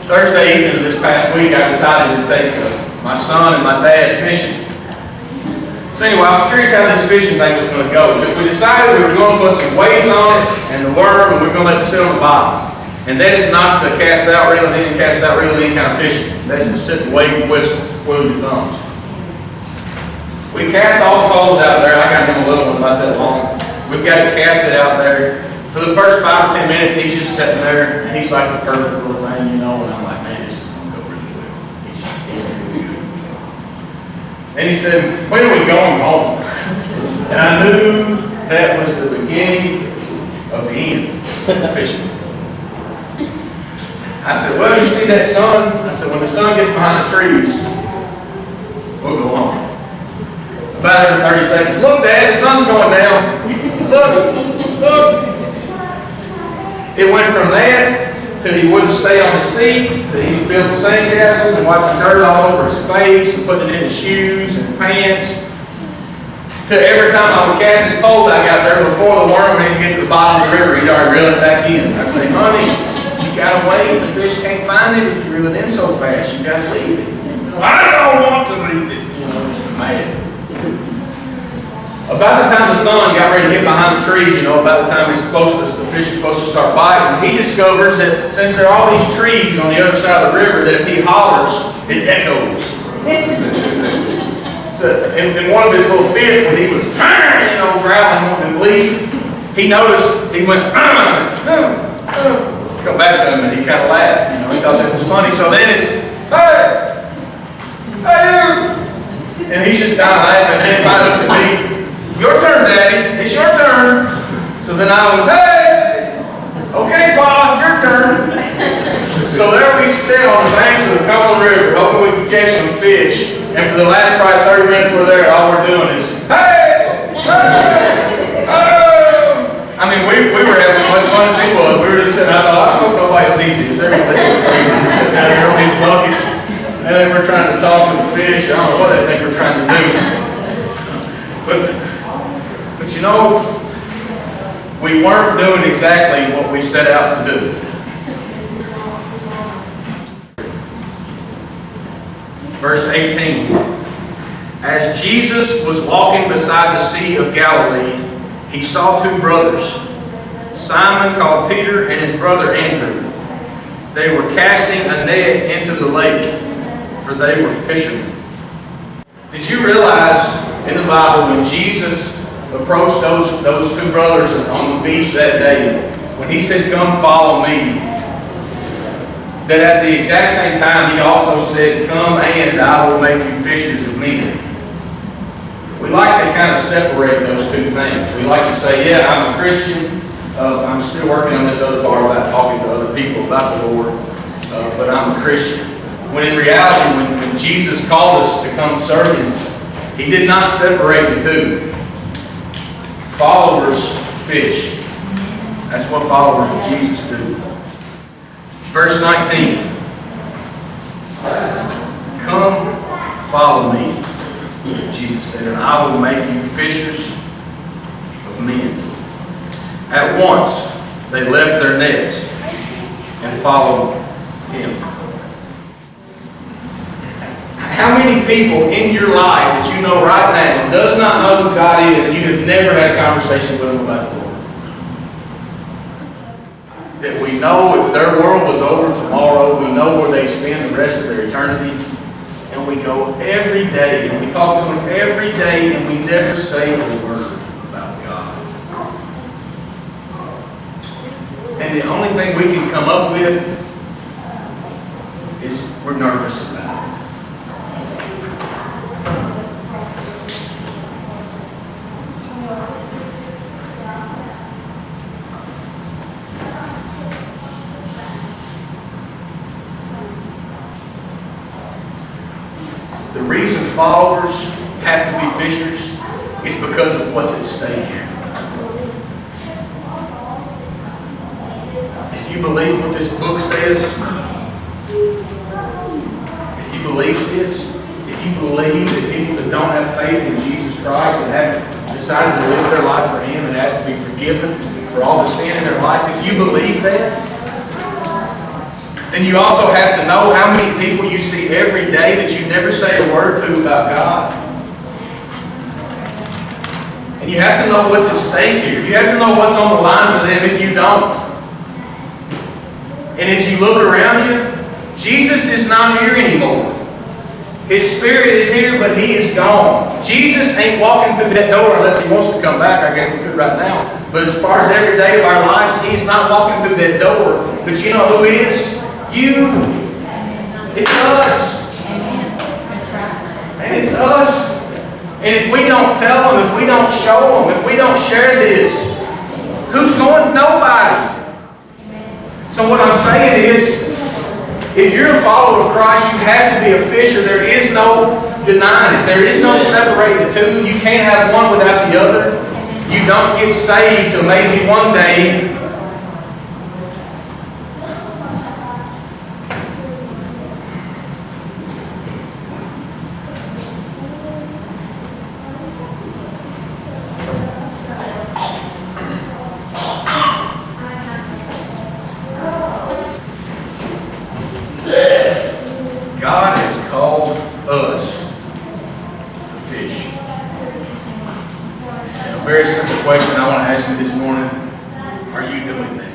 Thursday evening of this past week, I decided to take my son and my dad fishing. So anyway, I was curious how this fishing thing was going to go, because we decided we were going to put some weights on it and the worm, and we were going to let it sit on the bottom. And that is not the cast out, reeling in, cast out, reeling in kind of fishing. That's to sit and wait and whistle, twiddle your thumbs. We cast all the poles out there. I got him a little one about that long. We've got to cast it out there. For the first 5 or 10 minutes, he's just sitting there, and he's like the perfect little thing, you know, and I'm like, man, this is going to go really well. He's really good. And he said, when are we going home? And I knew that was the beginning of the end of fishing. I said, well, you see that sun? I said, when the sun gets behind the trees, we'll go home. About every 30 seconds, look, Dad, the sun's going down. Look. It went from that till he wouldn't stay on his seat, till he was building sandcastles and wiping dirt all over his face and putting it in his shoes and pants. To every time I would cast his pole back out there before the worm would even get to the bottom of the river, he'd already reel it back in. I'd say, honey, you gotta wait. The fish can't find it if you reel it in so fast. You gotta leave it. You know, I don't want to leave it. You know, just mad. About the time the sun got ready to get behind the trees, you know, about the time the fish is supposed to start biting, he discovers that since there are all these trees on the other side of the river, that if he hollers, it echoes. So, in one of his little fits, when he was, you know, growling, wanting to leave, he noticed, he went, come back to him, and he kind of laughed, you know, he thought that was funny. So then it's, hey, you, and he's just dying laughing, and then he finally looks at me, your turn, Daddy, it's your turn. So then I went, hey, okay, Pa, your turn. So there we sit on the banks of the Cumberland River, hoping we could catch some fish. And for the last probably 30 minutes we're there, all we're doing is, hey, oh. I mean, we were having as much fun as he was. We were just sitting, I thought, I hope nobody sees this. Everything was crazy. We're sitting down here on these buckets, and then we're trying to talk to the fish. I don't know what they think we're trying to do. But you know, we weren't doing exactly what we set out to do. Verse 18. As Jesus was walking beside the Sea of Galilee, he saw 2 brothers, Simon called Peter and his brother Andrew. They were casting a net into the lake, for they were fishermen. Did you realize in the Bible when Jesus approached those 2 brothers on the beach that day, when he said, come follow me, that at the exact same time he also said, come and I will make you fishers of men. We like to kind of separate those 2 things. We like to say, yeah, I'm a Christian, I'm still working on this other part about talking to other people about the Lord, but I'm a Christian. When in reality, when Jesus called us to come serve him, he did not separate the 2. Followers fish. That's what followers of Jesus do. Verse 19. Come, follow me, Jesus said, and I will make you fishers of men. At once, they left their nets and followed him. How many people in your life that you know right now does not know who God is and you have never had a conversation with them about the Lord? That we know if their world was over tomorrow, we know where they spend the rest of their eternity. And we go every day and we talk to them every day and we never say a word about God. And the only thing we can come up with is we're nervous about it. The reason followers have to be fishers is because of what's at stake here. If you believe what this book says, if you believe this, if you believe that people that don't have faith in Jesus Christ and haven't decided to live their life for him and ask to be forgiven for all the sin in their life, if you believe that, then you also have to know how many people you see every day that you never say a word to about God. And you have to know what's at stake here. You have to know what's on the line for them if you don't. And as you look around you, Jesus is not here anymore. His Spirit is here, but He is gone. Jesus ain't walking through that door unless He wants to come back. I guess He could right now. But as far as every day of our lives, He's not walking through that door. But you know who is? You. It's us. And it's us. And if we don't tell them, if we don't show them, if we don't share this, who's going? Nobody. So what I'm saying is, if you're a follower of Christ, you have to be a fisher. There is no denying it. There is no separating the two. You can't have one without the other. You don't get saved till maybe one day God has called us to fish. And a very simple question I want to ask you this morning. Are you doing that?